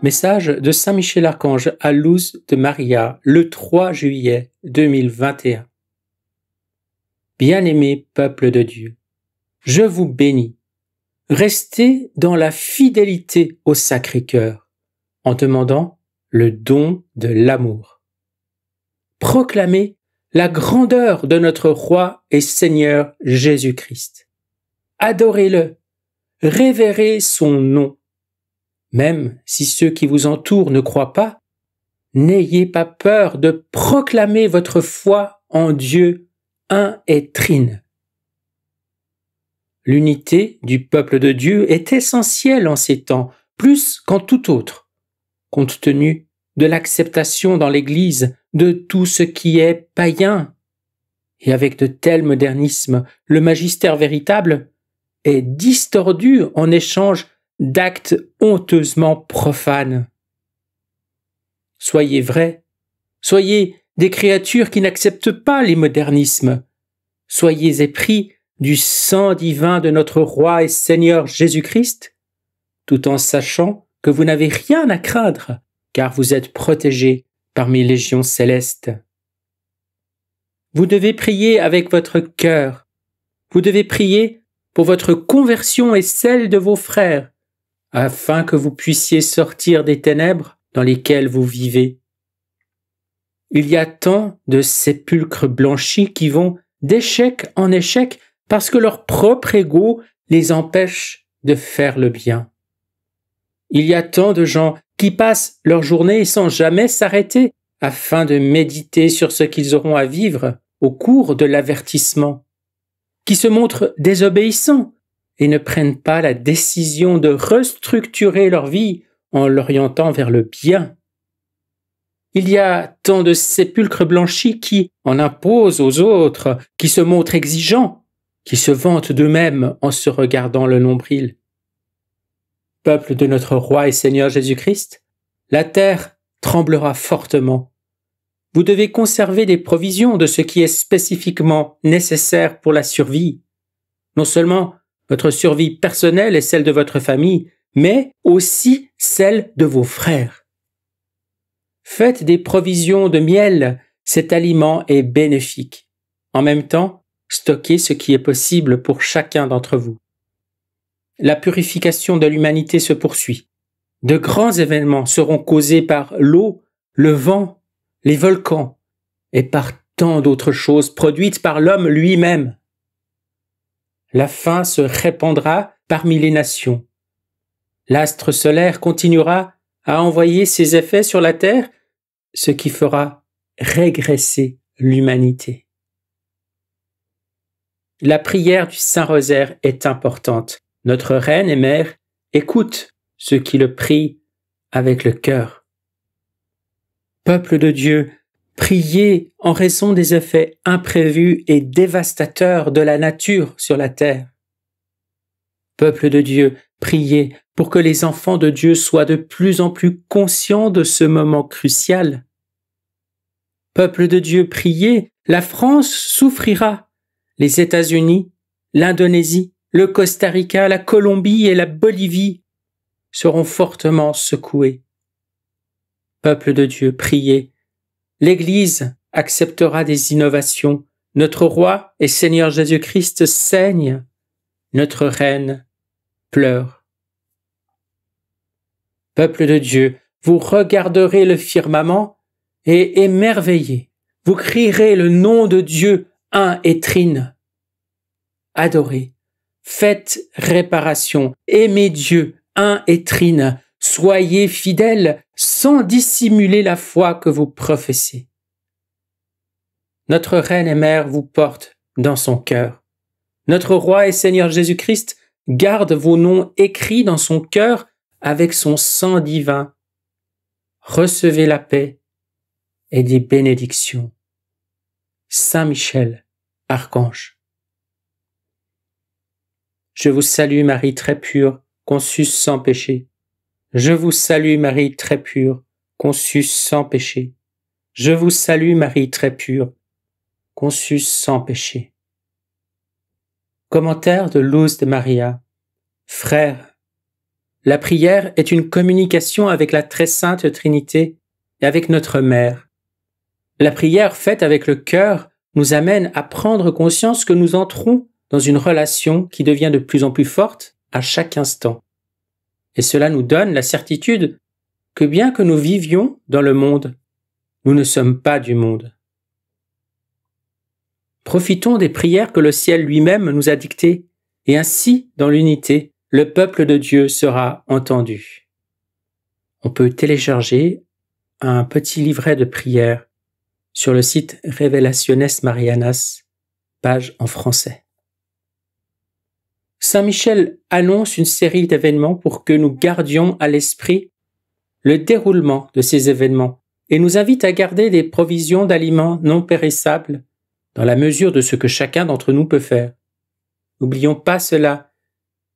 Message de Saint Michel Archange à Luz de Maria, le 3 juillet 2021. Bien-aimé peuple de Dieu, je vous bénis. Restez dans la fidélité au Sacré-Cœur, en demandant le don de l'amour. Proclamez la grandeur de notre Roi et Seigneur Jésus-Christ. Adorez-le, révérez son nom. Même si ceux qui vous entourent ne croient pas, n'ayez pas peur de proclamer votre foi en Dieu un et trine. L'unité du peuple de Dieu est essentielle en ces temps, plus qu'en tout autre, compte tenu de l'acceptation dans l'Église de tout ce qui est païen. Et avec de tels modernismes, le magistère véritable est distordu en échange d'actes honteusement profanes. Soyez vrais, soyez des créatures qui n'acceptent pas les modernismes, soyez épris du sang divin de notre Roi et Seigneur Jésus-Christ, tout en sachant que vous n'avez rien à craindre, car vous êtes protégés parmi les légions célestes. Vous devez prier avec votre cœur, vous devez prier pour votre conversion et celle de vos frères, afin que vous puissiez sortir des ténèbres dans lesquelles vous vivez. Il y a tant de sépulcres blanchis qui vont d'échec en échec parce que leur propre ego les empêche de faire le bien. Il y a tant de gens qui passent leur journée sans jamais s'arrêter afin de méditer sur ce qu'ils auront à vivre au cours de l'avertissement, qui se montrent désobéissants et ne prennent pas la décision de restructurer leur vie en l'orientant vers le bien. Il y a tant de sépulcres blanchis qui en imposent aux autres, qui se montrent exigeants, qui se vantent d'eux-mêmes en se regardant le nombril. Peuple de notre Roi et Seigneur Jésus-Christ, la terre tremblera fortement. Vous devez conserver des provisions de ce qui est spécifiquement nécessaire pour la survie. Non seulement votre survie personnelle et celle de votre famille, mais aussi celle de vos frères. Faites des provisions de miel, cet aliment est bénéfique. En même temps, stockez ce qui est possible pour chacun d'entre vous. La purification de l'humanité se poursuit. De grands événements seront causés par l'eau, le vent, les volcans et par tant d'autres choses produites par l'homme lui-même. La faim se répandra parmi les nations. L'astre solaire continuera à envoyer ses effets sur la Terre, ce qui fera régresser l'humanité. La prière du Saint-Rosaire est importante. Notre Reine et Mère écoute ceux qui le prient avec le cœur. Peuple de Dieu, priez en raison des effets imprévus et dévastateurs de la nature sur la terre. Peuple de Dieu, priez pour que les enfants de Dieu soient de plus en plus conscients de ce moment crucial. Peuple de Dieu, priez, la France souffrira. Les États-Unis, l'Indonésie, le Costa Rica, la Colombie et la Bolivie seront fortement secoués. Peuple de Dieu, priez. L'Église acceptera des innovations. Notre Roi et Seigneur Jésus-Christ saigne. Notre Reine pleure. Peuple de Dieu, vous regarderez le firmament et émerveillez. Vous crierez le nom de Dieu un et trine. Adorez, faites réparation, aimez Dieu un et trine. Soyez fidèles sans dissimuler la foi que vous professez. Notre Reine et Mère vous porte dans son cœur. Notre Roi et Seigneur Jésus-Christ garde vos noms écrits dans son cœur avec son sang divin. Recevez la paix et des bénédictions. Saint Michel, Archange. Je vous salue Marie très pure, conçue sans péché. Je vous salue Marie très pure, conçue sans péché. Je vous salue Marie très pure, conçue sans péché. Commentaire de Luz de Maria. Frères, La prière est une communication avec la très sainte Trinité et avec notre Mère. La prière faite avec le cœur nous amène à prendre conscience que nous entrons dans une relation qui devient de plus en plus forte à chaque instant. Et cela nous donne la certitude que bien que nous vivions dans le monde, nous ne sommes pas du monde. Profitons des prières que le ciel lui-même nous a dictées, et ainsi, dans l'unité, le peuple de Dieu sera entendu. On peut télécharger un petit livret de prières sur le site Revelationes Marianas, page en français. Saint Michel annonce une série d'événements pour que nous gardions à l'esprit le déroulement de ces événements et nous invite à garder des provisions d'aliments non périssables dans la mesure de ce que chacun d'entre nous peut faire. N'oublions pas cela,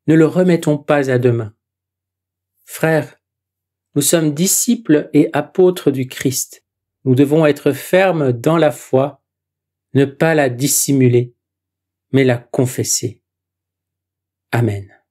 ne le remettons pas à demain. Frères, nous sommes disciples et apôtres du Christ. Nous devons être fermes dans la foi, ne pas la dissimuler, mais la confesser. Amen.